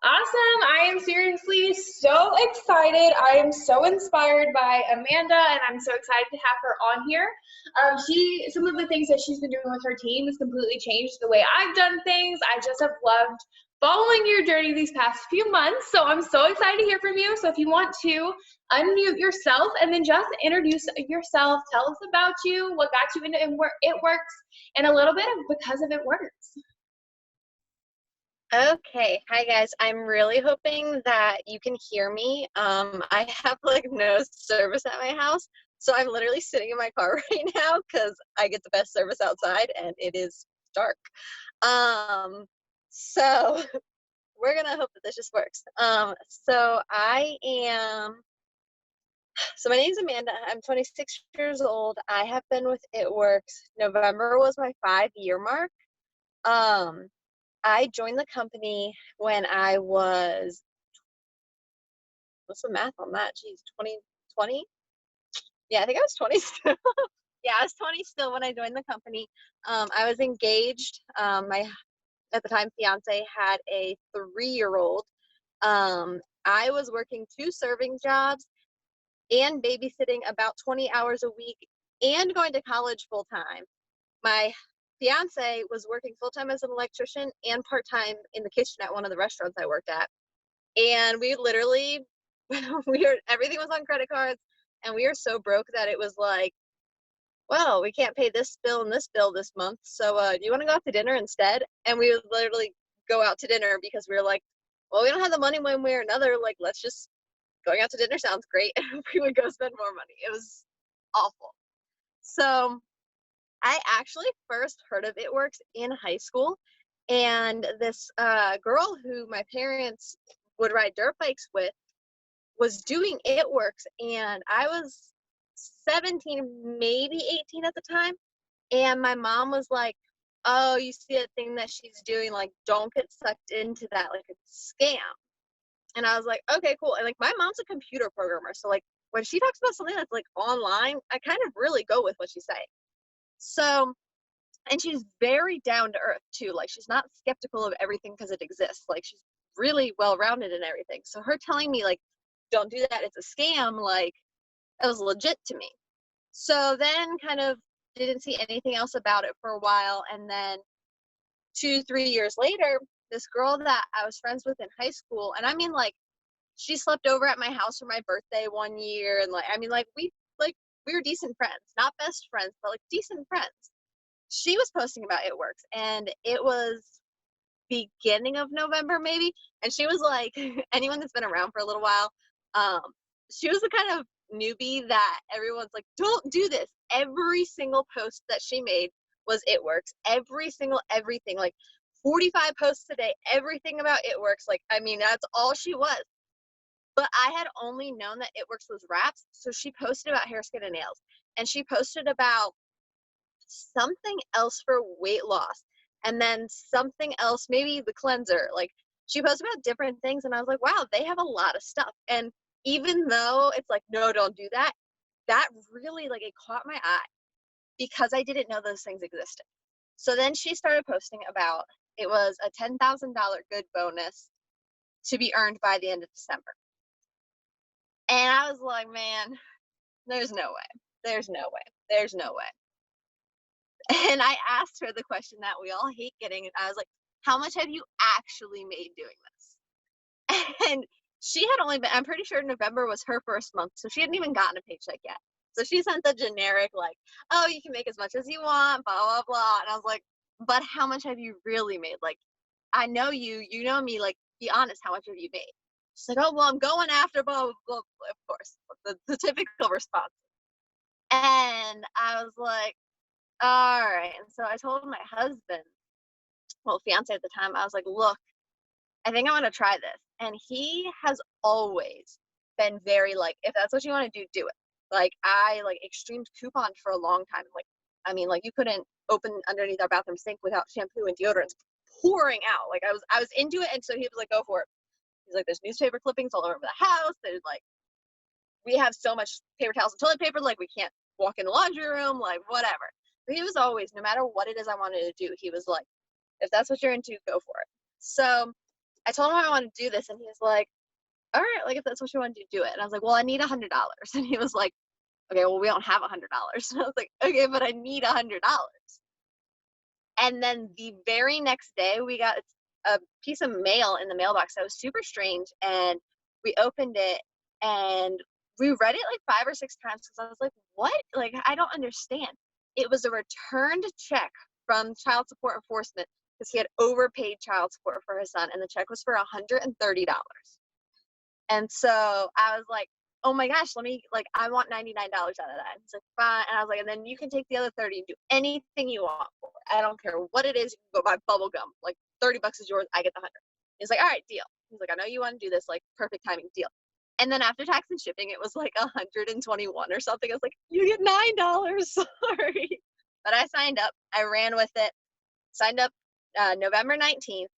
Awesome. I am seriously so excited. I am so inspired by Amanda, and I'm so excited to have her on here. Some of the things that she's been doing with her team has completely changed the way I've done things. I just have loved following your journey these past few months. So I'm so excited to hear from you. So if you want to unmute yourself and then just introduce yourself, tell us about you, what got you into It Works, and a little bit of because of It Works. Okay, hi guys. I'm really hoping that you can hear me. I have like no service at my house, so I'm literally sitting in my car right now because I get the best service outside and it is dark. So we're gonna hope that this just works. So my name is Amanda. I'm 26 years old. I have been with It Works. November was my 5-year mark. I joined the company when I was, what's the math on that? Geez, 2020? Yeah, I think I was 20 still. Yeah, I was 20 still when I joined the company. I was engaged. My, at the time, fiance had a 3-year-old. I was working 2 serving jobs and babysitting about 20 hours a week and going to college full time. My fiance was working full-time as an electrician and part-time in the kitchen at one of the restaurants I worked at. And we literally, everything was on credit cards, and we were so broke that it was like, well, we can't pay this bill and this bill this month, so do you want to go out to dinner instead? And we would literally go out to dinner because we were like, well, we don't have the money one way or another, like, let's just, going out to dinner sounds great. And we would go spend more money. It was awful. So I actually first heard of It Works in high school, and this girl who my parents would ride dirt bikes with was doing It Works, and I was 17, maybe 18 at the time, and my mom was like, oh, you see that thing that she's doing, like, don't get sucked into that, like, it's a scam. And I was like, okay, cool. And like, my mom's a computer programmer, so like when she talks about something that's like online, I kind of really go with what she's saying. So, and she's very down to earth too. Like, she's not skeptical of everything because it exists. Like, she's really well rounded in everything. So her telling me like, don't do that, it's a scam, like, that was legit to me. So then kind of didn't see anything else about it for a while, and then 2-3 years later, this girl that I was friends with in high school, and I mean, like, she slept over at my house for my birthday one year, and like, I mean, we were decent friends, not best friends, but like decent friends. She was posting about It Works, and it was beginning of November maybe, and she was like, anyone that's been around for a little while, um, she was the kind of newbie that everyone's like, don't do this. Every single post that she made was It Works. Every single everything, like 45 posts a day, everything about It Works. Like, I mean, that's all she was. But I had only known that It Works was wraps, so she posted about hair, skin, and nails, and she posted about something else for weight loss, and then something else, maybe the cleanser. Like, she posted about different things, and I was like, wow, they have a lot of stuff. And even though it's like, no, don't do that, that really, like, it caught my eye because I didn't know those things existed. So then she started posting about, it was a $10,000 good bonus to be earned by the end of December. And I was like, man, there's no way. There's no way. There's no way. And I asked her the question that we all hate getting, and I was like, how much have you actually made doing this? And she had only been, I'm pretty sure November was her first month, so she hadn't even gotten a paycheck yet. So she sent the generic, like, oh, you can make as much as you want, blah, blah, blah. And I was like, but how much have you really made? Like, I know you, you know me, like, be honest, how much have you made? She's like, oh, well, I'm going after blah, blah, blah, of course, the typical response. And I was like, all right. And so I told my husband, well, fiance at the time, I was like, look, I think I want to try this. And he has always been very like, if that's what you want to do, do it. Like, I like extreme couponed for a long time. Like, I mean, like, you couldn't open underneath our bathroom sink without shampoo and deodorants pouring out. Like, I was into it. And so he was like, go for it. He's like, there's newspaper clippings all over the house. There's like, we have so much paper towels and toilet paper, like, we can't walk in the laundry room, like, whatever. But he was always, no matter what it is I wanted to do, he was like, if that's what you're into, go for it. So I told him I wanted to do this, and he was like, all right, like if that's what you want to do, do it. And I was like, well, I need $100. And he was like, okay, well, we don't have $100. And I was like, okay, but I need $100. And then the very next day, we got a piece of mail in the mailbox that was super strange. And we opened it and we read it like 5 or 6 times because I was like, what? Like, I don't understand. It was a returned check from child support enforcement because he had overpaid child support for his son. And the check was for $130. And so I was like, oh my gosh, I want $99 out of that. He's like, fine. And I was like, and then you can take the other 30 and do anything you want for it. I don't care what it is. You can go buy bubble gum. Like $30 is yours. I get the 100. He's like, all right, deal. He's like, I know you want to do this, like perfect timing, deal. And then after tax and shipping, it was like 121 or something. I was like, you get $9. Sorry. But I signed up. I ran with it. Signed up November 19th.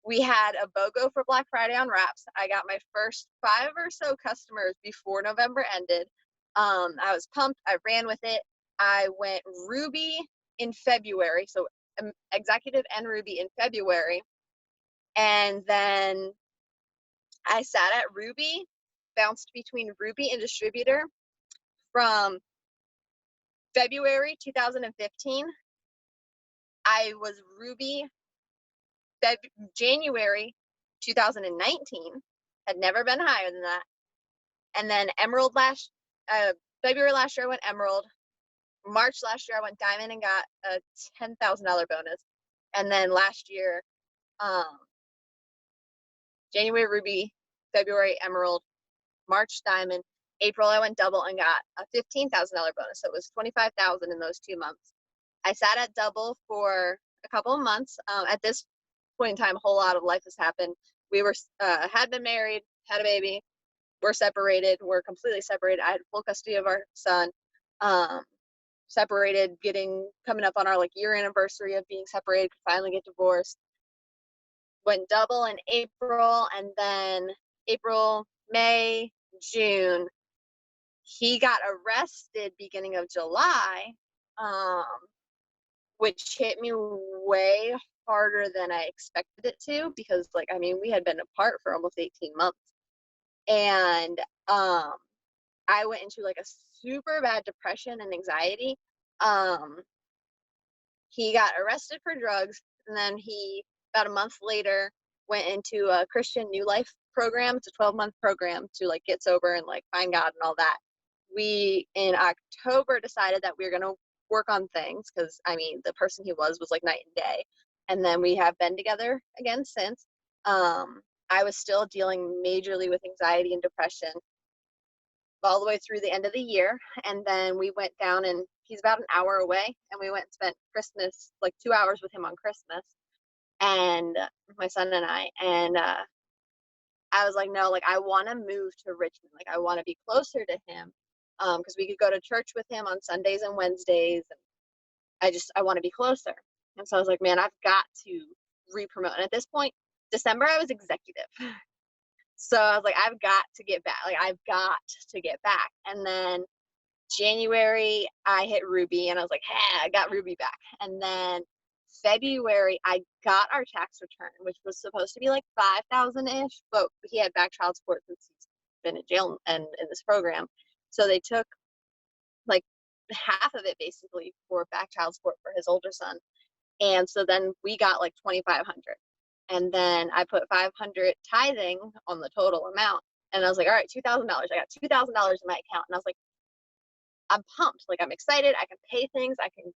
We had a BOGO for Black Friday on wraps. I got my first 5 or so customers before November ended. I was pumped. I ran with it. I went Ruby in February, so executive and Ruby in February. And then I sat at Ruby, bounced between Ruby and distributor from February 2015. I was Ruby January 2019, had never been higher than that. And then Emerald February last year I went Emerald. March last year I went Diamond and got a $10,000 bonus. And then last year, January Ruby, February Emerald, March Diamond, April I went double and got a $15,000 bonus. So it was $25,000 in those 2 months. I sat at double for a couple of months. At this point in time, a whole lot of life has happened. We were had been married, had a baby, we're separated, we're completely separated. I had full custody of our son. Separated, coming up on our like year anniversary of being separated, could finally get divorced. Went double in April, and then April, May, June. He got arrested beginning of July, which hit me way harder than I expected it to, because like, I mean, we had been apart for almost 18 months. And I went into like a super bad depression and anxiety. He got arrested for drugs, and then he, about a month later, went into a Christian New Life program. It's a 12-month program to like get sober and like find God and all that. We, in October, decided that we were going to work on things, because I mean, the person he was like night and day. And then we have been together again since. I was still dealing majorly with anxiety and depression all the way through the end of the year. And then we went down, and he's about an hour away, and we went and spent Christmas, like 2 hours with him on Christmas, and my son and I was like, no, like I want to move to Richmond. Like I want to be closer to him, because we could go to church with him on Sundays and Wednesdays. And I want to be closer. And so I was like, man, I've got to re-promote. And at this point, December, I was executive. So I was like, I've got to get back. Like I've got to get back. And then January, I hit Ruby, and I was like, hey, I got Ruby back. And then February, I got our tax return, which was supposed to be like 5,000-ish, but he had back child support since he's been in jail and in this program. So they took like half of it basically for back child support for his older son. And so then we got like 2,500. And then I put 500 tithing on the total amount. And I was like, all right, $2,000. I got $2,000 in my account. And I was like, I'm pumped. Like, I'm excited. I can pay things. I can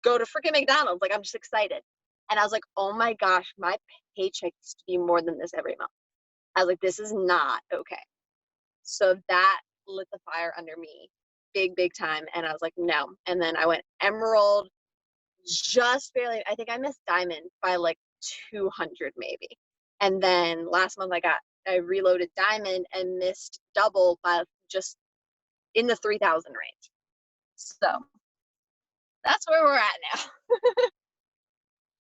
go to freaking McDonald's. Like, I'm just excited. And I was like, oh my gosh, my paycheck used to be more than this every month. I was like, this is not okay. So that lit the fire under me big, big time. And I was like, no. And then I went Emerald, just barely. I think I missed Diamond by like 200 maybe. And then last month I reloaded Diamond and missed double by just in the 3,000 range. So that's where we're at now.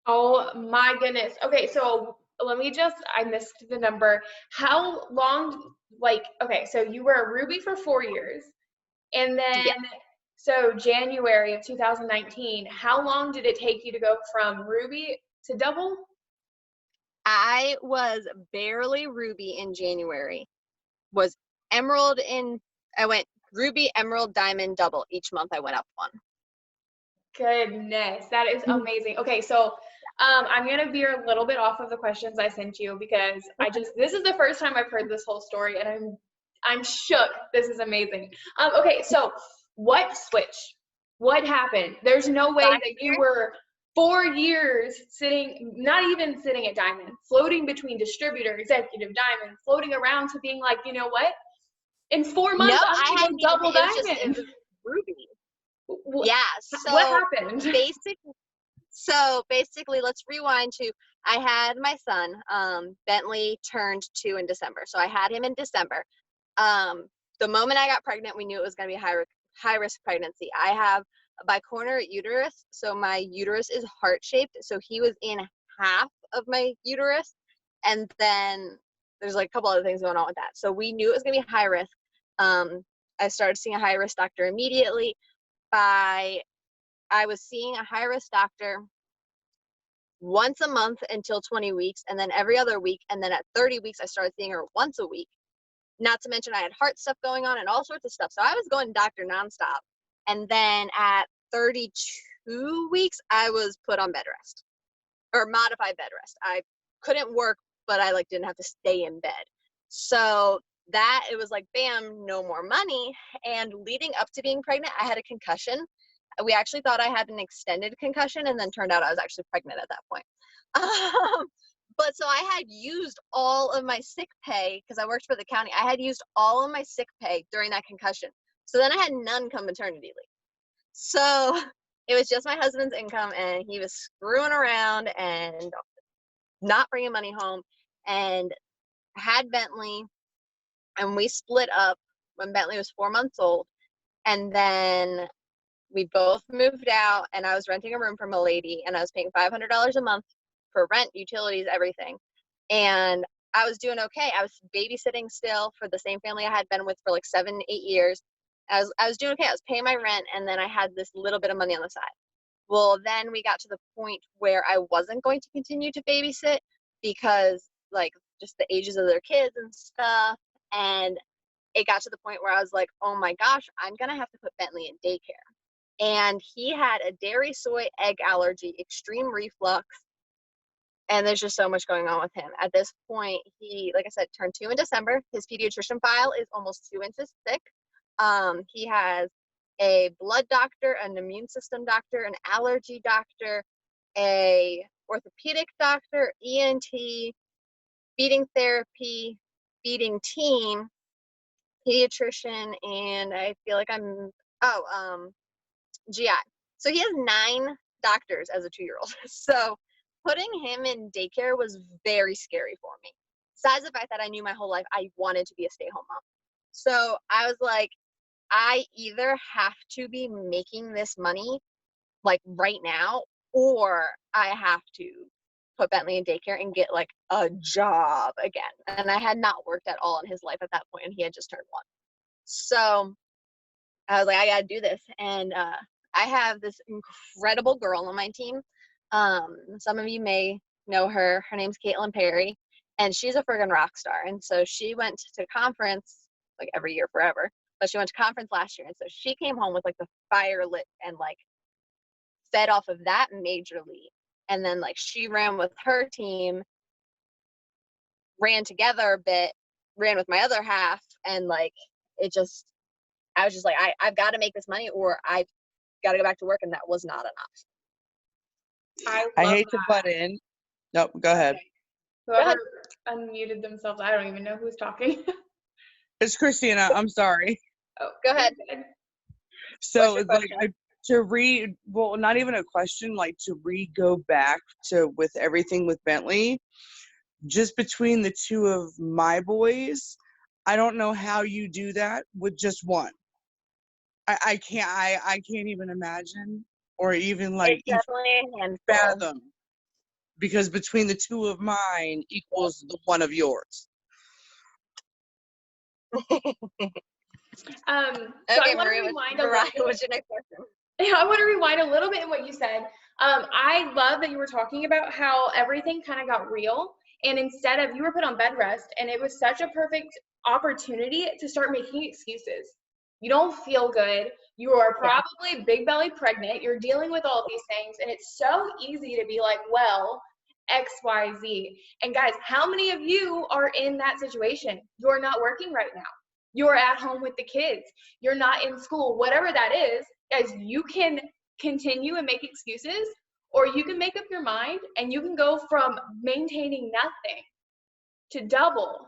Oh my goodness. Okay, so let me I missed the number. How long, okay, so you were a Ruby for 4 years, and then, Yeah. so January of 2019, how long did it take you to go from Ruby to double? I was barely ruby in January, was emerald I went ruby, emerald, diamond, double. Each month I went up one. Goodness, that is amazing. Okay, so I'm gonna veer a little bit off of the questions I sent you because this is the first time I've heard this whole story and I'm shook. This is amazing. Okay, so what switched? What happened? There's no way that you were 4 years sitting, not even sitting at Diamond, floating between distributor, executive, Diamond, floating around to being like, you know what? In 4 months, No, I'm I gonna had go double it Diamond. was ruby. Yeah. What So happened? basically, let's rewind to I had my son. Bentley turned 2 in December, so I had him in December. The moment I got pregnant, we knew it was going to be a high risk pregnancy. I have a bicornuate uterus, so my uterus is heart shaped. So he was in half of my uterus, and then there's like a couple other things going on with that. So we knew it was going to be high risk. I started seeing a high risk doctor immediately. I was seeing a high risk doctor once a month until 20 weeks, and then every other week, and then at 30 weeks I started seeing her once a week. Not to mention I had heart stuff going on and all sorts of stuff, so I was going to doctor nonstop. And then at 32 weeks I was put on bed rest, or modified bed rest. I couldn't work, but I like didn't have to stay in bed. So that it was like bam, no more money. And leading up to being pregnant, I had a concussion. We actually thought I had an extended concussion, and then turned out I was actually pregnant at that point. But so I had used all of my sick pay because I worked for the county. I had used all of my sick pay during that concussion. So then I had none come maternity leave. So it was just my husband's income, and he was screwing around and not bringing money home, and had Bentley, and we split up when Bentley was 4 months old. And then we both moved out, and I was renting a room from a lady, and I was paying $500 a month for rent, utilities, everything. And I was doing okay. I was babysitting still for the same family I had been with for like 7, 8 years. I was doing okay. I was paying my rent, and then I had this little bit of money on the side. Well, then we got to the point where I wasn't going to continue to babysit because like just the ages of their kids and stuff. And it got to the point where I was like, oh my gosh, I'm going to have to put Bentley in daycare. And he had a dairy, soy, egg allergy, extreme reflux, and there's just so much going on with him. At this point, he, like I said, turned 2 in December. His pediatrician file is almost 2 inches thick. He has a blood doctor, an immune system doctor, an allergy doctor, a orthopedic doctor, ENT, feeding therapy, feeding team, pediatrician, and I feel like GI. So he has 9 doctors as a 2-year-old. So putting him in daycare was very scary for me. Besides the fact that I knew my whole life I wanted to be a stay-at-home mom. So I was like, I either have to be making this money like right now, or I have to put Bentley in daycare and get like a job again. And I had not worked at all in his life at that point, and he had just turned 1. So I was like, I gotta do this. And I have this incredible girl on my team. Some of you may know her. Her name's Caitlin Perry, and she's a friggin' rock star. And so she went to conference like every year forever, but she went to conference last year. And so she came home with like the fire lit and like fed off of that majorly. And then like she ran with her team, ran together a bit, ran with my other half, and like it just, I was just like, I've got to make this money, or I've got to go back to work, and that was not an option. I hate to butt in. Nope, go ahead. Whoever unmuted themselves, I don't even know who's talking. It's Christina. I'm sorry. Oh, go ahead. So like well, not even a question, like to go back to with everything with Bentley, just between the 2 of my boys, I don't know how you do that with just 1. I can't even imagine, or even like it's definitely a handful. fathom, because between the 2 of mine equals the 1 of yours. Okay, Maria, what's your next question? I want to rewind a little bit in what you said. I love that you were talking about how everything kind of got real And instead of, you were put on bed rest, and it was such a perfect opportunity to start making excuses. You don't feel good. You are probably big belly pregnant. You're dealing with all of these things. And it's so easy to be like, well, X, Y, Z. And guys, how many of you are in that situation? You're not working right now. You're at home with the kids. You're not in school. Whatever that is, guys, you can continue and make excuses, or you can make up your mind and you can go from maintaining nothing to double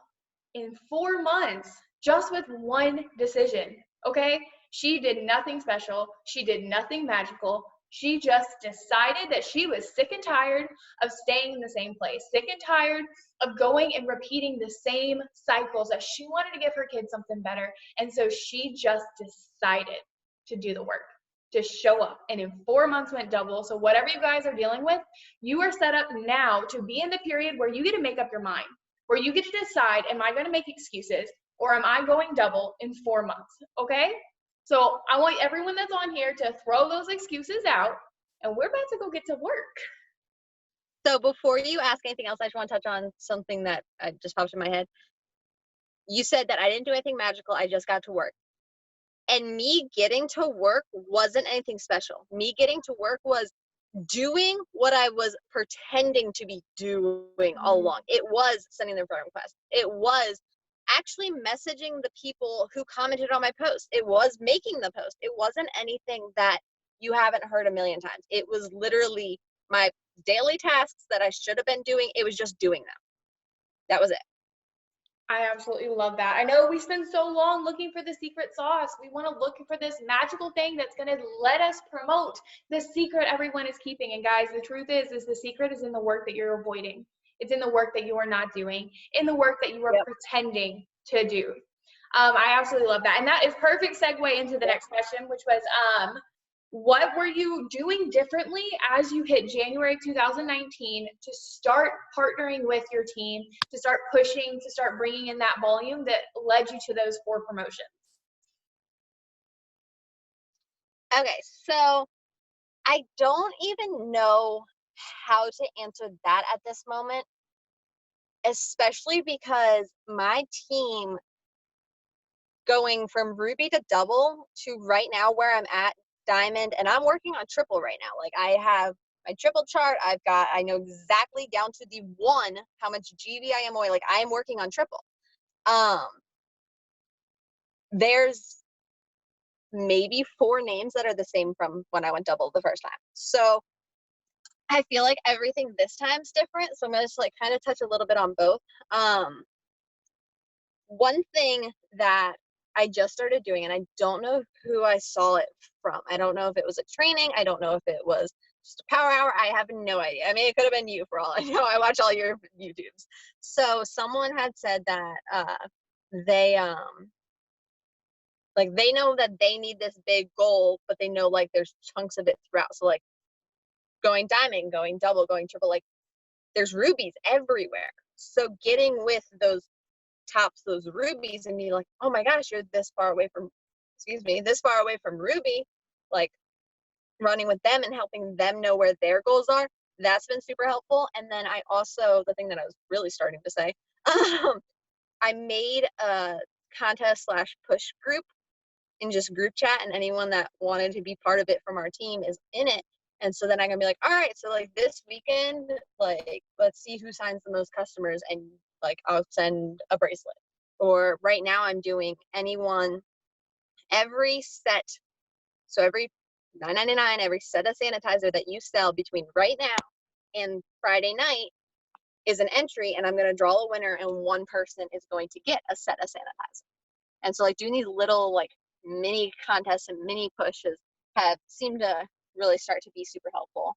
in 4 months just with one decision. Okay? She did nothing special. She did nothing magical. She just decided that she was sick and tired of staying in the same place, sick and tired of going and repeating the same cycles, that she wanted to give her kids something better. And so she just decided to do the work, to show up. And in 4 months went double. So whatever you guys are dealing with, you are set up now to be in the period where you get to make up your mind, where you get to decide, am I going to make excuses or am I going double in 4 months? Okay? So I want everyone that's on here to throw those excuses out, and we're about to go get to work. So before you ask anything else, I just want to touch on something that just popped in my head. You said that I didn't do anything magical. I just got to work. And me getting to work wasn't anything special. Me getting to work was doing what I was pretending to be doing all along. It was sending their friend requests. It was actually messaging the people who commented on my post. It was making the post. It wasn't anything that you haven't heard a million times. It was literally my daily tasks that I should have been doing. It was just doing them. That was it. I absolutely love that. I know we spend so long looking for the secret sauce. We want to look for this magical thing that's going to let us promote the secret everyone is keeping. And guys, the truth is the secret is in the work that you're avoiding. It's in the work that you are not doing, in the work that you are pretending to do. I absolutely love that. And that is perfect segue into the next question, which was, what were you doing differently as you hit January 2019 to start partnering with your team, to start pushing, to start bringing in that volume that led you to those 4 promotions? Okay, so I don't even know how to answer that at this moment, especially because my team going from Ruby to double to right now where I'm at Diamond, and I'm working on triple right now. Like, I have my triple chart. I know exactly down to the 1 how much GV I am away. Like, I am working on triple. There's maybe 4 names that are the same from when I went double the first time. So I feel like everything this time is different. So I'm gonna just like kind of touch a little bit on both. One thing that I just started doing, and I don't know who I saw it from. I don't know if it was a training. I don't know if it was just a power hour. I have no idea. I mean, it could have been you for all I know. I watch all your YouTubes. So someone had said that they like they know that they need this big goal, but they know like there's chunks of it throughout. So like going diamond, going double, going triple, like there's rubies everywhere. So getting with those tops, those rubies, and be like, oh my gosh, you're this far away from, this far away from Ruby, like running with them and helping them know where their goals are. That's been super helpful. And then I also, the thing that I was really starting to say, I made a contest / push group in just group chat, and anyone that wanted to be part of it from our team is in it. And so then I can be like, all right, so like this weekend, like let's see who signs the most customers, and like I'll send a bracelet. Or right now I'm doing anyone, every set, so every $9.99, every set of sanitizer that you sell between right now and Friday night is an entry, and I'm going to draw a winner, and one person is going to get a set of sanitizer. And so like doing these little like mini contests and mini pushes have seemed to really start to be super helpful.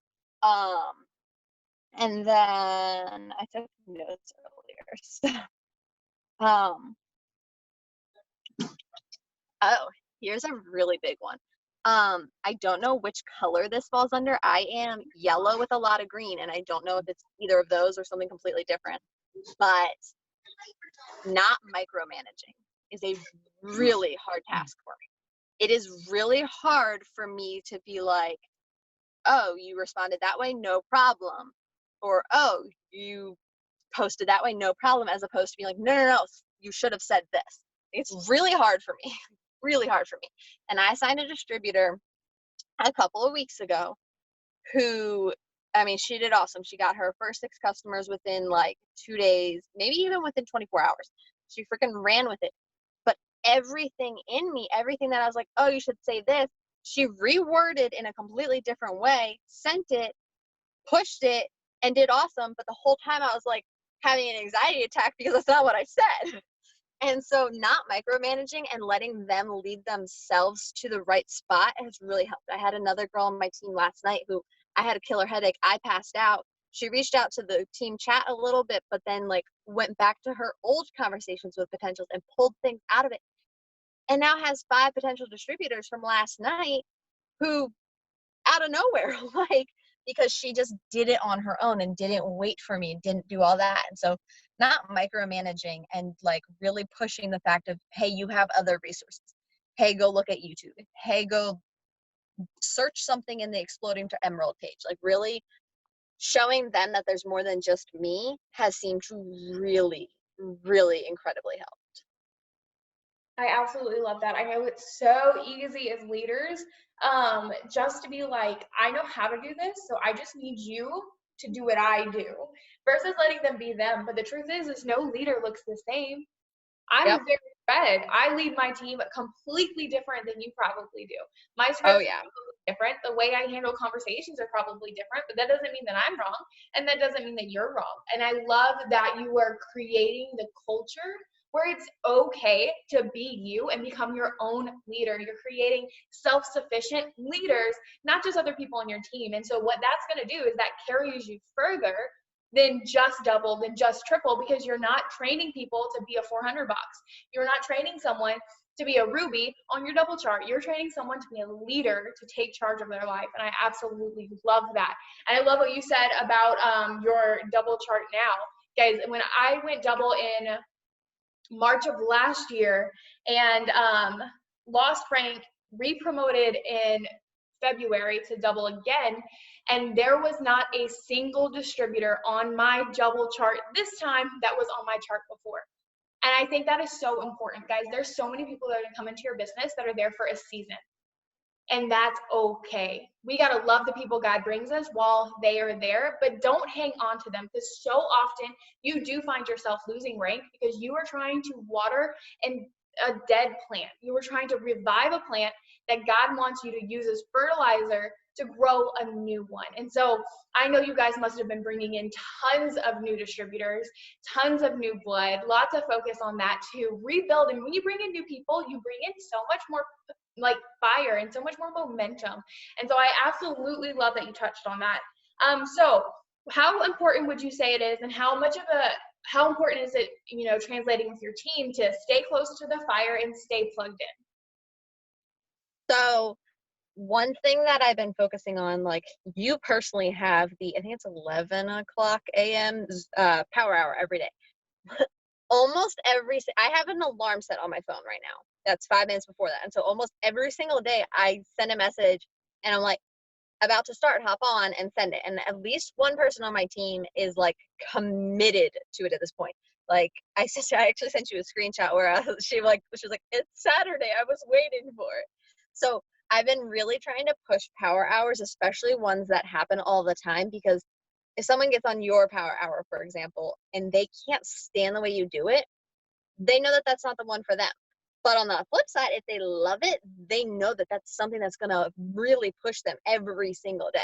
And then I took notes earlier. So, oh, here's a really big one. I don't know which color this falls under. I am yellow with a lot of green, and I don't know if it's either of those or something completely different. But not micromanaging is a really hard task for me. It is really hard for me to be like, oh, you responded that way, no problem. Or, oh, you posted that way, no problem, as opposed to being like, no, you should have said this. It's really hard for me, really hard for me. And I signed a distributor a couple of weeks ago who, I mean, she did awesome. She got her first 6 customers within like 2 days, maybe even within 24 hours. She freaking ran with it. But everything in me, everything that I was like, oh, you should say this, she reworded in a completely different way, sent it, pushed it, and did awesome. But the whole time I was like having an anxiety attack because that's not what I said. And so not micromanaging and letting them lead themselves to the right spot has really helped. I had another girl on my team last night who I had a killer headache. I passed out. She reached out to the team chat a little bit, but then like went back to her old conversations with potentials and pulled things out of it. And now has 5 potential distributors from last night who out of nowhere, like, because she just did it on her own and didn't wait for me, didn't do all that. And so not micromanaging and like really pushing the fact of, hey, you have other resources. Hey, go look at YouTube. Hey, go search something in the Exploding to Emerald page. Like really showing them that there's more than just me has seemed to really, really incredibly help. I absolutely love that. I know it's so easy as leaders, just to be like, I know how to do this, so I just need you to do what I do, versus letting them be them. But the truth is no leader looks the same. I'm very fed. I lead my team completely different than you probably do. My scripts are probably different. The way I handle conversations are probably different, but that doesn't mean that I'm wrong, and that doesn't mean that you're wrong. And I love that you are creating the culture where it's okay to be you and become your own leader. You're creating self-sufficient leaders, not just other people on your team. And so what that's going to do is that carries you further than just double, than just triple, because you're not training people to be a 400 box. You're not training someone to be a Ruby on your double chart. You're training someone to be a leader, to take charge of their life. And I absolutely love that. And I love what you said about your double chart now. Guys, when I went double in March of last year and lost rank, re-promoted in February to double again, and there was not a single distributor on my double chart this time that was on my chart before. And I think that is so important, guys. There's so many people that are going to come into your business that are there for a season, and that's okay. We got to love the people God brings us while they are there, but don't hang on to them, because so often you do find yourself losing rank because you are trying to water a dead plant. You were trying to revive a plant that God wants you to use as fertilizer to grow a new one. And so I know you guys must have been bringing in tons of new distributors, tons of new blood, lots of focus on that to rebuild. And when you bring in new people, you bring in so much more like fire and so much more momentum. And so I absolutely love that you touched on that. So how important would you say it is, and how important is it, translating with your team to stay close to the fire and stay plugged in? So one thing that I've been focusing on, like you personally have I think it's 11 o'clock a.m. Power hour every day. Almost I have an alarm set on my phone right now. That's 5 minutes before that. And so almost every single day I send a message and I'm like, about to start, hop on and send it. And at least one person on my team is like committed to it at this point. Like I actually sent you a screenshot where she was like, it's Saturday, I was waiting for it. So I've been really trying to push power hours, especially ones that happen all the time, because if someone gets on your power hour, for example, and they can't stand the way you do it, they know that that's not the one for them. But on the flip side, if they love it, they know that that's something that's going to really push them every single day.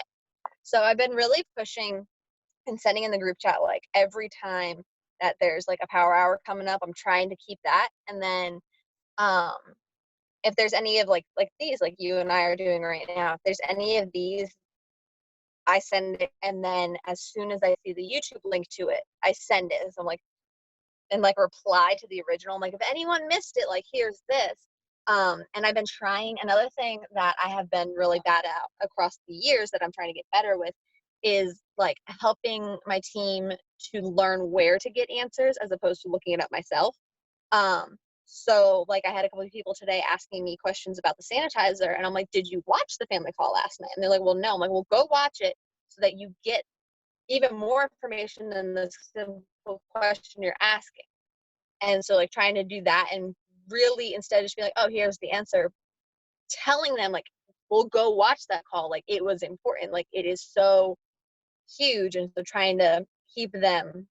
So I've been really pushing and sending in the group chat, like every time that there's like a power hour coming up, I'm trying to keep that. And then if there's any of like these, like you and I are doing right now, if there's any of these, I send it. And then as soon as I see the YouTube link to it, I send it. So I'm like, and like reply to the original. I'm like, if anyone missed it, like here's this. And I've been trying, another thing that I have been really bad at across the years that I'm trying to get better with is like helping my team to learn where to get answers as opposed to looking it up myself. So like I had a couple of people today asking me questions about the sanitizer, and I'm like, did you watch the family call last night? And they're like, well, no. I'm like, well, go watch it so that you get even more information than the simple question you're asking. And so like trying to do that, and really, instead of just being like, oh, here's the answer, telling them like, we'll go watch that call, like it was important, like it is so huge. And so trying to keep them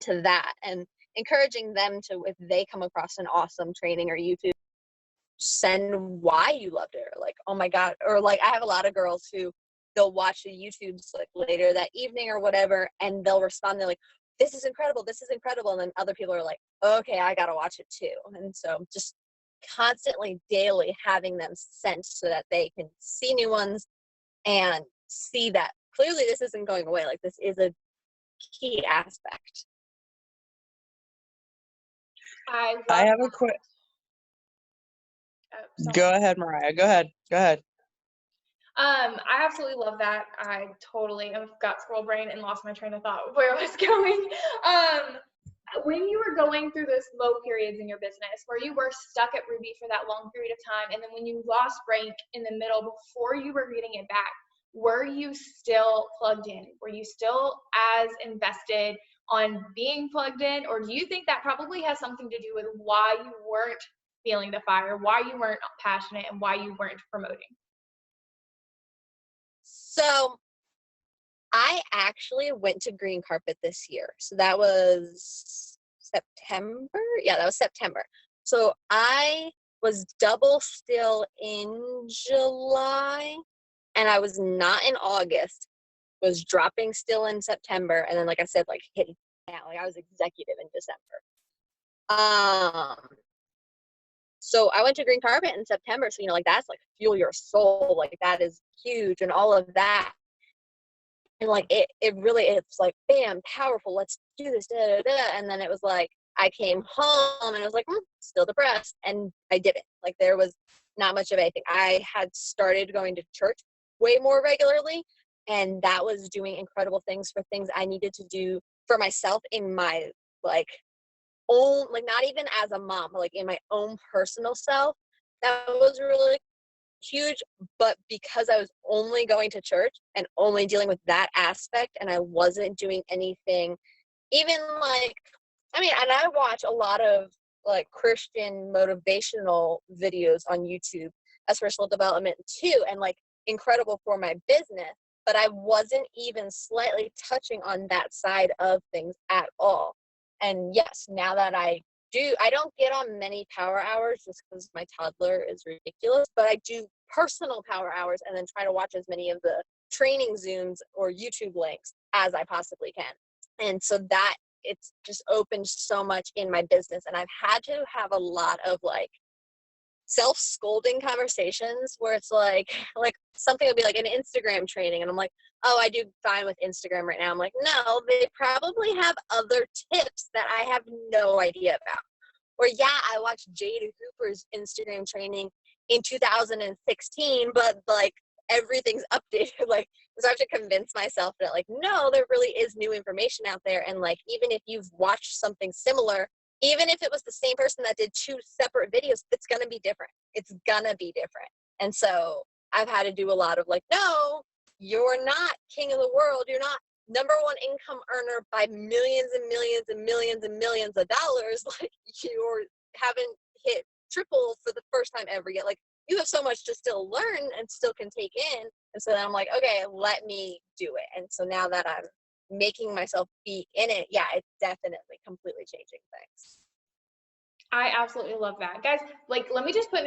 to that, and encouraging them to, if they come across an awesome training or YouTube, send why you loved it, or like, oh my god, or like I have a lot of girls who they'll watch the YouTubes like later that evening or whatever, and they'll respond, they're like, this is incredible, and then other people are like, okay, I gotta watch it too. And so just constantly daily having them sent so that they can see new ones and see that clearly this isn't going away, like this is a key aspect. I have a quick. Go ahead, Mariah. Go ahead. I absolutely love that. I totally have got squirrel brain and lost my train of thought where I was going. When you were going through those low periods in your business where you were stuck at Ruby for that long period of time, and then when you lost rank in the middle before you were getting it back, were you still plugged in? Were you still as invested on being plugged in? Or do you think that probably has something to do with why you weren't feeling the fire, why you weren't passionate, and why you weren't promoting? So I actually went to green carpet this year. So that was September. Yeah, that was September. So I was double still in July, and I was not in August, was dropping still in September. And then, like I said, like hitting out, like I was executive in December. So I went to green carpet in September. So, you know, like that's like fuel your soul. Like that is huge and all of that. And like it really, it's like, bam, powerful, let's do this, da, da, da. And then it was like, I came home and I was like, still depressed. And I didn't. Like there was not much of anything. I had started going to church way more regularly, and that was doing incredible things for things I needed to do for myself in my like own, like not even as a mom, but like in my own personal self. That was really huge. But because I was only going to church and only dealing with that aspect, and I wasn't doing anything even like, I mean, and I watch a lot of like Christian motivational videos on YouTube as personal development too, and like incredible for my business, but I wasn't even slightly touching on that side of things at all. And yes, now that I don't get on many power hours just because my toddler is ridiculous, but I do personal power hours and then try to watch as many of the training Zooms or YouTube links as I possibly can. And so that it's just opened so much in my business. And I've had to have a lot of like self-scolding conversations where it's like something will be like an Instagram training, and I'm like, oh, I do fine with Instagram right now. I'm like, no, they probably have other tips that I have no idea about. Or yeah, I watched Jada Hooper's Instagram training in 2016, but like everything's updated. Like, so I have to convince myself that like, no, there really is new information out there. And like, even if you've watched something similar, even if it was the same person that did 2 separate videos, it's going to be different. It's going to be different. And so I've had to do a lot of like, no, you're not king of the world. You're not #1 income earner by millions and millions and millions and millions of dollars. Like you haven't hit triple for the first time ever yet. Like you have so much to still learn and still can take in. And so then I'm like, okay, let me do it. And so now that I'm making myself be in it, yeah, it's definitely completely changing things. I absolutely love that. Guys, like, let me just put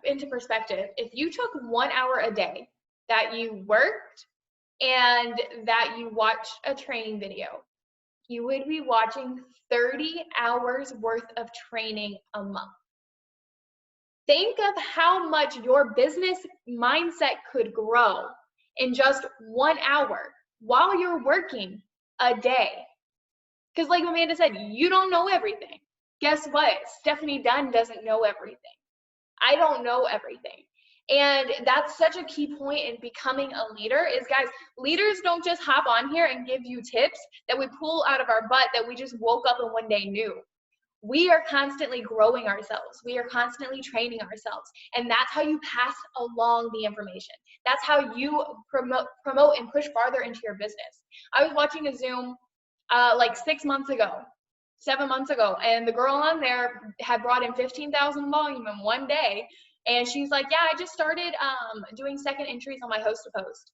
into perspective. If you took 1 hour a day that you worked and that you watched a training video, you would be watching 30 hours worth of training a month. Think of how much your business mindset could grow in just 1 hour while you're working a day. Because like Amanda said, you don't know everything. Guess what? Stephanie Dunn doesn't know everything. I don't know everything. And that's such a key point in becoming a leader is, guys, leaders don't just hop on here and give you tips that we pull out of our butt that we just woke up and one day knew. we are constantly growing ourselves. We are constantly training ourselves. And that's how you pass along the information. That's how you promote and push farther into your business. I was watching a Zoom like 6 months ago, 7 months ago, and the girl on there had brought in 15,000 volume in one day. And she's like, yeah, I just started doing second entries on my host to post.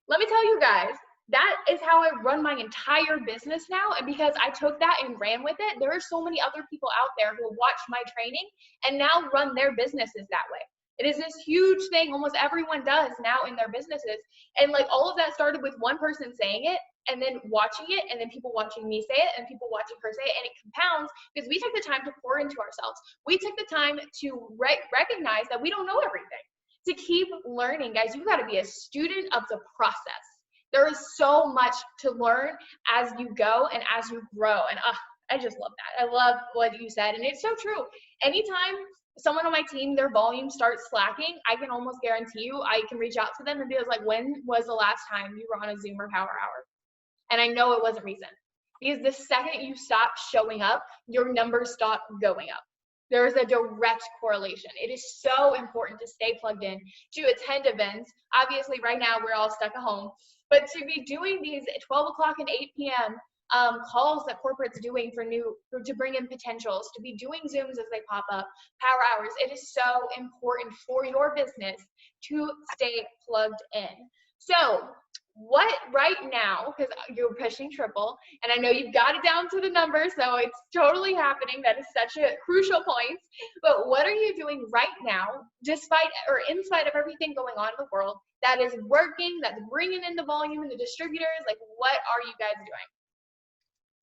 Let me tell you guys, that is how I run my entire business now. And because I took that and ran with it, there are so many other people out there who watch my training and now run their businesses that way. It is this huge thing almost everyone does now in their businesses. And like all of that started with one person saying it and then watching it and then people watching me say it and people watching her say it, and it compounds because we took the time to pour into ourselves. We took the time to recognize that we don't know everything. To keep learning, guys, you got to be a student of the process. There is so much to learn as you go and as you grow. And I just love that. I love what you said. And it's so true. Anytime someone on my team, their volume starts slacking, I can almost guarantee you, I can reach out to them and be like, when was the last time you were on a Zoom or Power Hour? And I know it wasn't recent. Because the second you stop showing up, your numbers stop going up. There is a direct correlation. It is so important to stay plugged in, to attend events. Obviously, right now, we're all stuck at home. But to be doing these 12 o'clock and 8 p.m. Calls that corporate's doing to bring in potentials, to be doing Zooms as they pop up, power hours, it is so important for your business to stay plugged in. So what right now, because you're pushing triple, and I know you've got it down to the numbers, so it's totally happening. That is such a crucial point. But what are you doing right now, despite or in spite of everything going on in the world, that is working, that's bringing in the volume and the distributors? Like, what are you guys doing?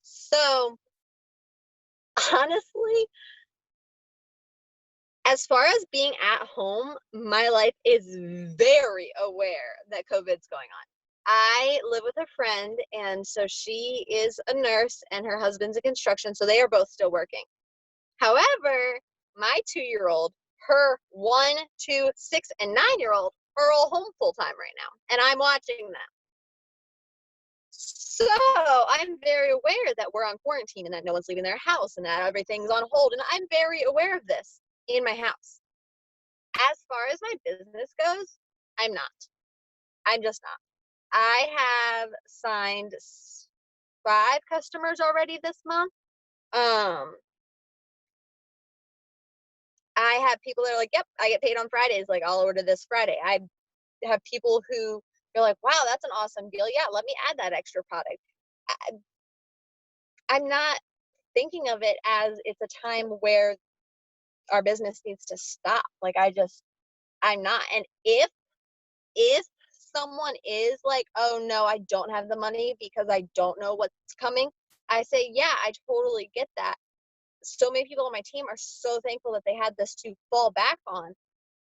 So, honestly, as far as being at home, my life is very aware that COVID's going on. I live with a friend, and so she is a nurse and her husband's in construction, so they are both still working. However, my 2-year-old, her 1, 2, 6, and 9-year-old are all home full-time right now, and I'm watching them. So I'm very aware that we're on quarantine and that no one's leaving their house and that everything's on hold, and I'm very aware of this in my house. As far as my business goes, I'm not. I'm just not. I have signed 5 customers already this month. I have people that are like, yep, I get paid on Fridays. Like, I'll order this Friday. I have people who are like, wow, that's an awesome deal. Yeah, let me add that extra product. I'm not thinking of it as it's a time where our business needs to stop. Like, I'm not. And if someone is like, oh no, I don't have the money because I don't know what's coming, I say, yeah, I totally get that. So many people on my team are so thankful that they had this to fall back on.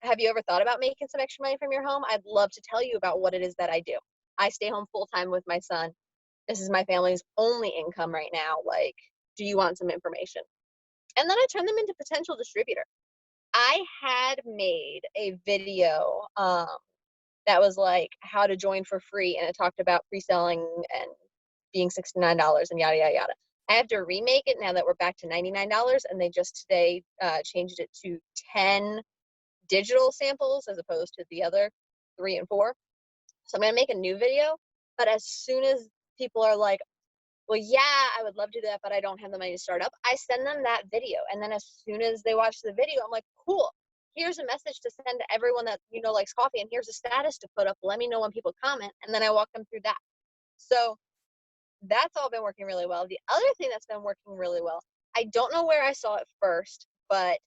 Have you ever thought about making some extra money from your home? I'd love to tell you about what it is that I do. I stay home full time with my son. This is my family's only income right now. Like, do you want some information? And then I turn them into potential distributor. I had made a video that was like how to join for free, and it talked about pre-selling and being $69 and yada, yada, yada. I have to remake it now that we're back to $99, and they just today changed it to 10 digital samples as opposed to the other 3 and 4. So I'm going to make a new video, but as soon as people are like, well, yeah, I would love to do that, but I don't have the money to start up, I send them that video. And then as soon as they watch the video, I'm like, cool, here's a message to send to everyone that, you know, likes coffee, and here's a status to put up. Let me know when people comment. And then I walk them through that. So that's all been working really well. The other thing that's been working really well, I don't know where I saw it first, but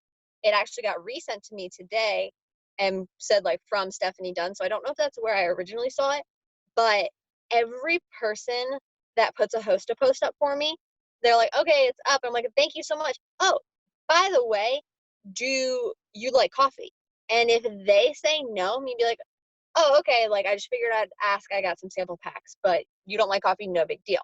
it actually got resent to me today and said like from Stephanie Dunn. So I don't know if that's where I originally saw it, but every person that puts a host post up for me, they're like, okay, it's up. I'm like, thank you so much. Oh, by the way, do you like coffee? And if they say no, me be like, oh, okay, like I just figured I'd ask. I got some sample packs, but you don't like coffee, no big deal.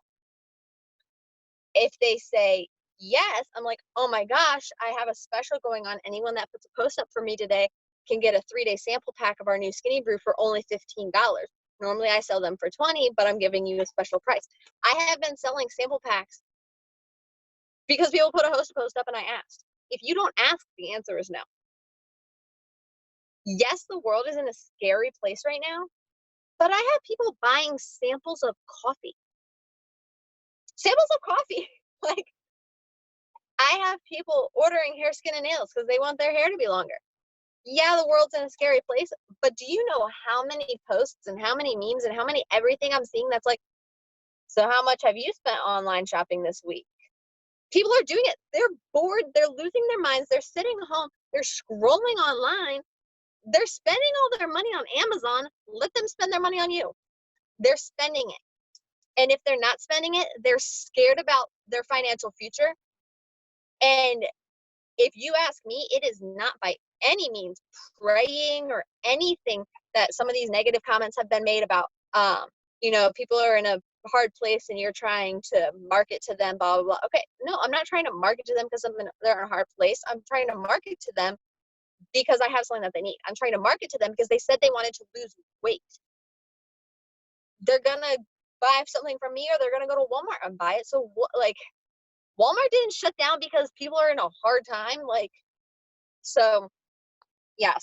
If they say yes, I'm like, oh my gosh, I have a special going on. Anyone that puts a post up for me today can get a 3-day sample pack of our new skinny brew for only $15. Normally I sell them for $20, but I'm giving you a special price. I have been selling sample packs because people put a host post up and I asked. If you don't ask, the answer is no. Yes, the world is in a scary place right now, but I have people buying samples of coffee. Samples of coffee. Like, I have people ordering hair, skin, and nails because they want their hair to be longer. Yeah, the world's in a scary place, but do you know how many posts and how many memes and how many everything I'm seeing that's like, so how much have you spent online shopping this week? People are doing it. They're bored. They're losing their minds. They're sitting home. They're scrolling online. They're spending all their money on Amazon. Let them spend their money on you. They're spending it. And if they're not spending it, they're scared about their financial future. And if you ask me, it is not by any means praying or anything that some of these negative comments have been made about, people are in a hard place and you're trying to market to them, blah, blah, blah. Okay, no, I'm not trying to market to them because they're in a hard place. I'm trying to market to them because I have something that they need. I'm trying to market to them because they said they wanted to lose weight. They're going to buy something from me or they're going to go to Walmart and buy it. So, Walmart didn't shut down because people are in a hard time. So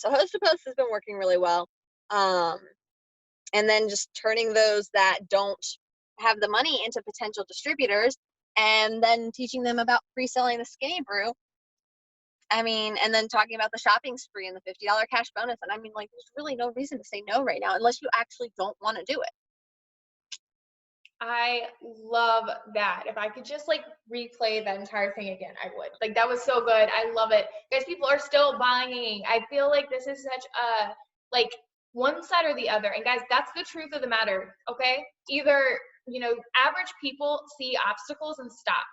host to post has been working really well. And then just turning those that don't have the money into potential distributors and then teaching them about pre-selling the skinny brew. And then talking about the shopping spree and the $50 cash bonus. And there's really no reason to say no right now unless you actually don't want to do it. I love that. If I could just replay the entire thing again, I would. That was so good. I love it. Guys, people are still buying. I feel like this is such a one side or the other. And guys, that's the truth of the matter, okay? Either, average people see obstacles and stop.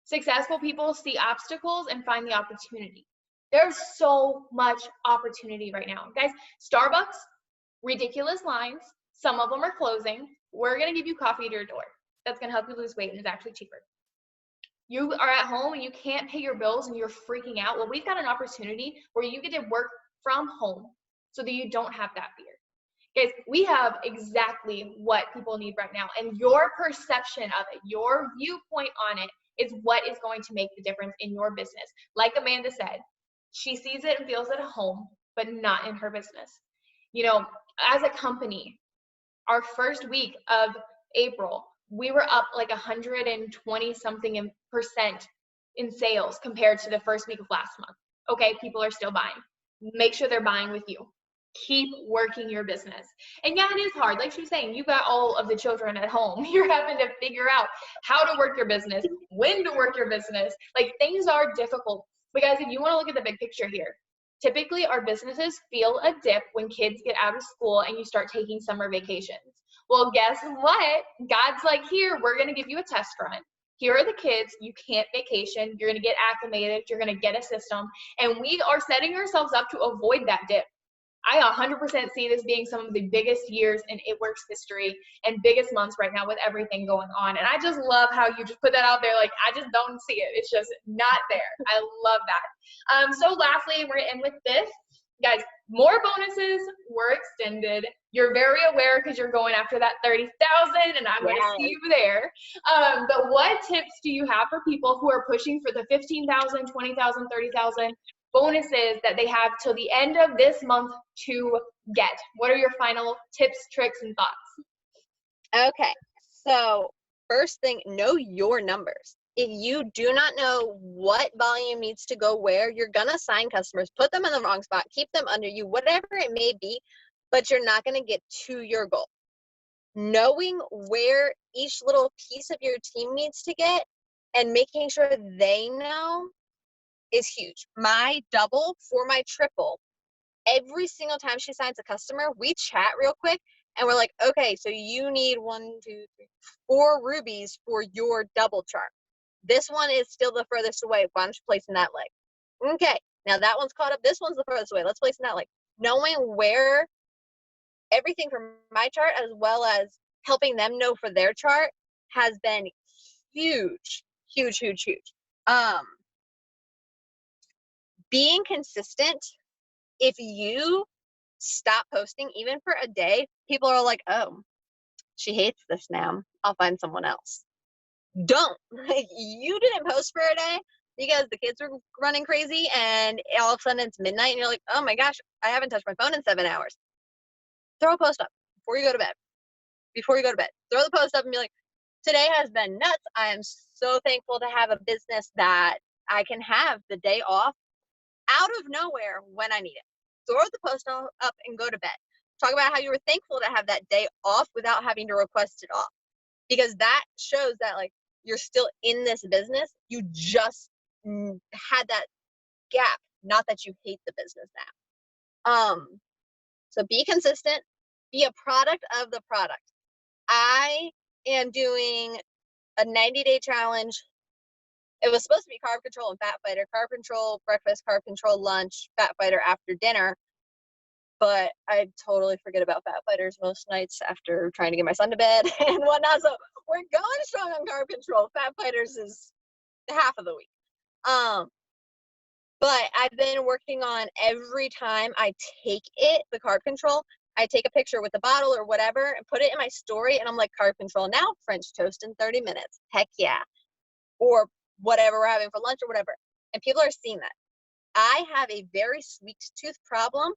Successful people see obstacles and find the opportunity. There's so much opportunity right now. Guys, Starbucks, ridiculous lines. Some of them are closing. We're going to give you coffee at your door. That's going to help you lose weight and is actually cheaper. You are at home and you can't pay your bills and you're freaking out. Well, we've got an opportunity where you get to work from home so that you don't have that fear. Guys, we have exactly what people need right now. And your perception of it, your viewpoint on it is what is going to make the difference in your business. Like Amanda said, she sees it and feels it at home, but not in her business. As a company, our first week of April, we were up 120 something % in sales compared to the first week of last month. Okay, people are still buying. Make sure they're buying with you. Keep working your business. And yeah, it is hard. Like she was saying, you got all of the children at home. You're having to figure out how to work your business, when to work your business. Things are difficult. But guys, if you want to look at the big picture here, typically our businesses feel a dip when kids get out of school and you start taking summer vacations. Well, guess what? God's here, we're going to give you a test run. Here are the kids. You can't vacation. You're going to get acclimated. You're going to get a system. And we are setting ourselves up to avoid that dip. I 100% see this being some of the biggest years in It-Works history and biggest months right now with everything going on. And I just love how you just put that out there. I just don't see it. It's just not there. I love that. So lastly, we're going to end with this. Guys, more bonuses were extended. You're very aware because you're going after that 30,000 and I'm going to see you there. But what tips do you have for people who are pushing for the 15,000, 20,000, 30,000 bonuses that they have till the end of this month to get? What are your final tips, tricks, and thoughts? Okay, so first thing, know your numbers. If you do not know what volume needs to go where, you're going to sign customers, put them in the wrong spot, keep them under you, whatever it may be, but you're not going to get to your goal. Knowing where each little piece of your team needs to get and making sure they know is huge. My double for my triple, every single time she signs a customer, we chat real quick and we're like, okay, so you need 4 rubies for your double chart. This one is still the furthest away. Why don't you place in that leg? Okay, now that one's caught up. This one's the furthest away. Let's place in that leg. Knowing where everything from my chart as well as helping them know for their chart has been huge, huge, huge, huge. Being consistent. If you stop posting even for a day, people are like, oh, she hates this now. I'll find someone else. don't. Like, you didn't post for a day because the kids were running crazy and all of a sudden it's midnight and you're like, oh my gosh, I haven't touched my phone in 7 hours. Throw a post up before you go to bed. Throw the post up and be like, today has been nuts. I am so thankful to have a business that I can have the day off out of nowhere when I need it. Throw the post up and go to bed. Talk about how you were thankful to have that day off without having to request it off. Because that shows that, like, you're still in this business. You just had that gap, not that you hate the business now. So be consistent. Be a product of the product. I am doing a 90-day challenge. It was supposed to be carb control and fat fighter. Carb control breakfast, carb control lunch, fat fighter after dinner. But I totally forget about fat fighters most nights after trying to get my son to bed and whatnot. So we're going strong on carb control. Fat fighters is half of the week. But I've been working on every time I take it, the carb control, I take a picture with the bottle or whatever and put it in my story. And I'm like, carb control now, French toast in 30 minutes. Heck yeah. Or whatever we're having for lunch or whatever. And people are seeing that. I have a very sweet tooth problem.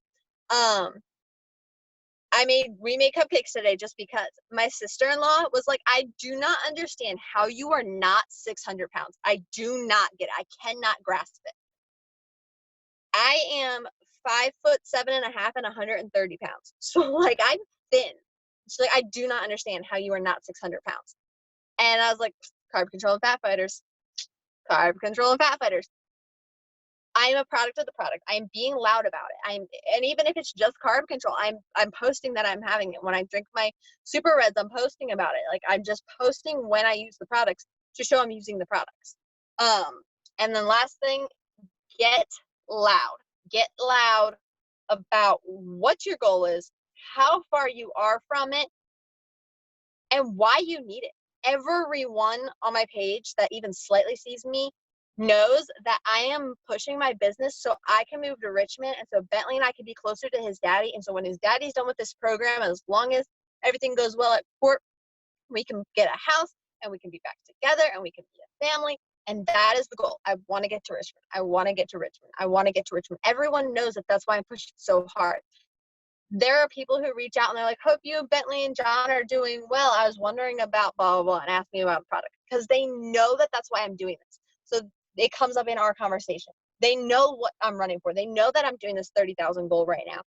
We made cupcakes today just because my sister-in-law was like, I do not understand how you are not 600 pounds. I do not get it. I cannot grasp it. I am 5'7.5" and 130 pounds. So like, I'm thin. She's like, I do not understand how you are not 600 pounds. And I was like, carb control and fat fighters. Carb control and fat fighters. I am a product of the product. I am being loud about it. And even if it's just carb control, I'm posting that I'm having it. When I drink my Super Reds, I'm posting about it. Like, I'm just posting when I use the products to show I'm using the products. And then last thing, get loud. Get loud about what your goal is, how far you are from it, and why you need it. Everyone on my page that even slightly sees me knows that I am pushing my business so I can move to Richmond and so Bentley and I can be closer to his daddy. And so when his daddy's done with this program, as long as everything goes well at court, we can get a house and we can be back together and we can be a family. And that is the goal. I want to get to Richmond. I want to get to Richmond. I want to get to Richmond. Everyone knows that that's why I'm pushing so hard. There are people who reach out and they're like, hope you, Bentley, and John are doing well. I was wondering about blah, blah, blah, and ask me about the product. Because they know that that's why I'm doing this. So it comes up in our conversation. They know what I'm running for. They know that I'm doing this 30,000 goal right now.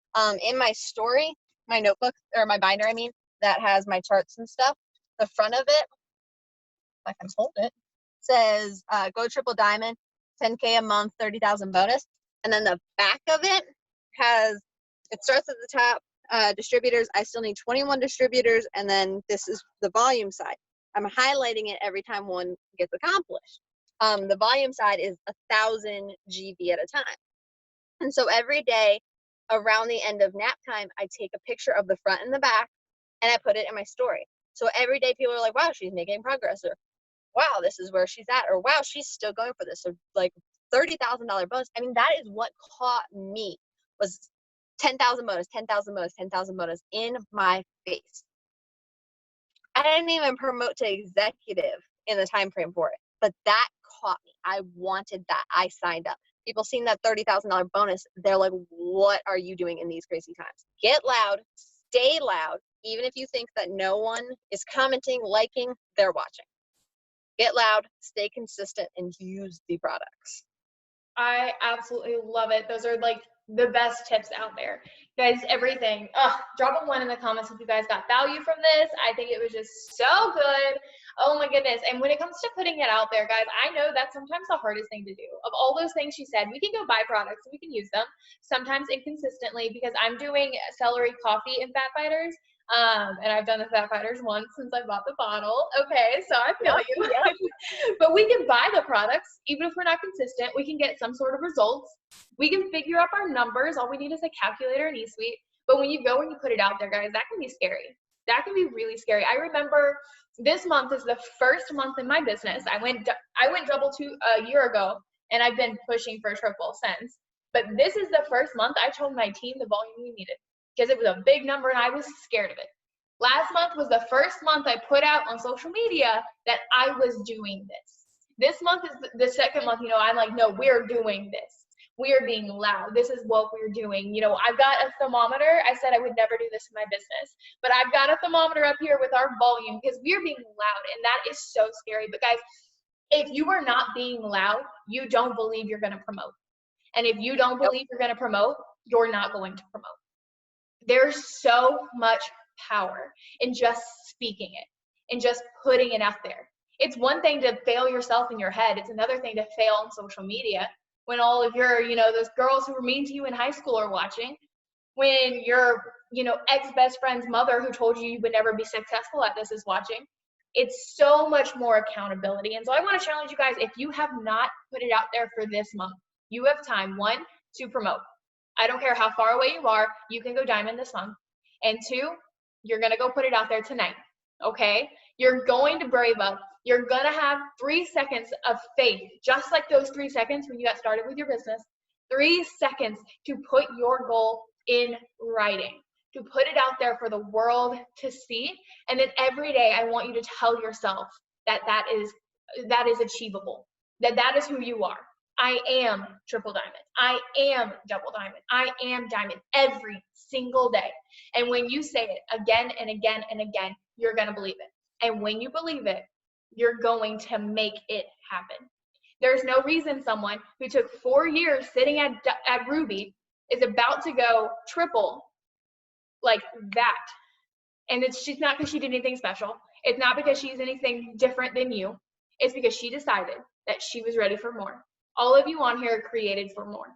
In my story, my notebook, or my binder, I mean, that has my charts and stuff, the front of it, if I can hold it, says go triple diamond, 10K a month, 30,000 bonus. And then the back of it has, it starts at the top, distributors. I still need 21 distributors. And then this is the volume side. I'm highlighting it every time one gets accomplished. The volume side is 1,000 GB at a time. And so every day around the end of nap time, I take a picture of the front and the back and I put it in my story. So every day people are like, wow, she's making progress, or wow, this is where she's at, or wow, she's still going for this. So like $30,000 bonus. I mean, that is what caught me, was 10,000 bonus, 10,000 bonus, 10,000 bonus in my face. I didn't even promote to executive in the time frame for it, but that caught me. I wanted that. I signed up. People seeing that $30,000 bonus, they're like, what are you doing in these crazy times? Get loud, stay loud, even if you think that no one is commenting, liking, they're watching. Get loud, stay consistent, and use the products. I absolutely love it. Those are like the best tips out there. Guys, everything. Drop a 1 in the comments if you guys got value from this. I think it was just so good. Oh my goodness. And when it comes to putting it out there, guys, I know that's sometimes the hardest thing to do. Of all those things she said, we can go buy products, we can use them, sometimes inconsistently, because I'm doing celery coffee in Fat Fighters. And I've done the Fat Fighters once since I bought the bottle. Okay, so I feel you. Yep. But we can buy the products, even if we're not consistent. We can get some sort of results. We can figure up our numbers. All we need is a calculator and eSuite. But when you go and you put it out there, guys, that can be scary. That can be really scary. I remember this month is the first month in my business. I went double a year ago, and I've been pushing for triple since. But this is the first month I told my team the volume we needed, because it was a big number and I was scared of it. Last month was the first month I put out on social media that I was doing this. This month is the second month, you know, I'm like, no, we're doing this. We are being loud. This is what we're doing. You know, I've got a thermometer. I said I would never do this in my business, but I've got a thermometer up here with our volume because we're being loud, and that is so scary. But guys, if you are not being loud, you don't believe you're going to promote. And if you don't believe you're going to promote, you're not going to promote. There's so much power in just speaking it and just putting it out there. It's one thing to fail yourself in your head. It's another thing to fail on social media when all of your, you know, those girls who were mean to you in high school are watching, when your, you know, ex-best friend's mother who told you you would never be successful at this is watching. It's so much more accountability. And so I want to challenge you guys, if you have not put it out there for this month, you have time, 1, to promote. I don't care how far away you are, you can go diamond this month. And 2, you're going to go put it out there tonight, okay? You're going to brave up. You're going to have 3 seconds of faith, just like those 3 seconds when you got started with your business. 3 seconds to put your goal in writing, to put it out there for the world to see. And then every day I want you to tell yourself that that is achievable, that is who you are. I am triple diamond. I am double diamond. I am diamond every single day. And when you say it again and again and again, you're going to believe it. And when you believe it, you're going to make it happen. There's no reason someone who took 4 years sitting at Ruby is about to go triple like that. And she's not because she did anything special. It's not because she's anything different than you. It's because she decided that she was ready for more. All of you on here are created for more.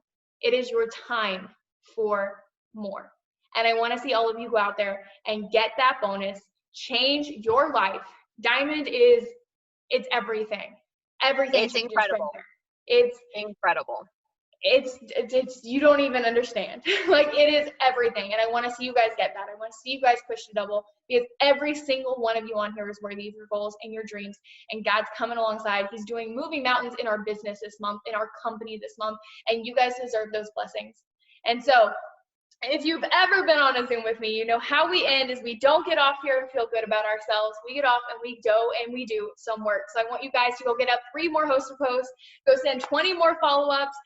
It is your time for more. And I want to see all of you go out there and get that bonus, change your life. Diamond it's everything. Everything. It's incredible. It's incredible. It's you don't even understand. Like, it is everything. And I want to see you guys get that. I want to see you guys push to double, because every single one of you on here is worthy of your goals and your dreams. And God's coming alongside. He's doing moving mountains in our business this month, in our company this month. And you guys deserve those blessings. And so, if you've ever been on a Zoom with me, you know how we end is we don't get off here and feel good about ourselves. We get off and we go and we do some work. So I want you guys to go get up 3 more hosted posts, go send 20 more follow-ups,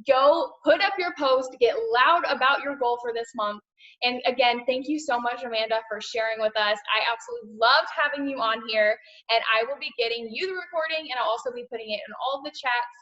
go put up your post, get loud about your goal for this month. And again, thank you so much, Amanda, for sharing with us. I absolutely loved having you on here, and I will be getting you the recording, and I'll also be putting it in all of the chats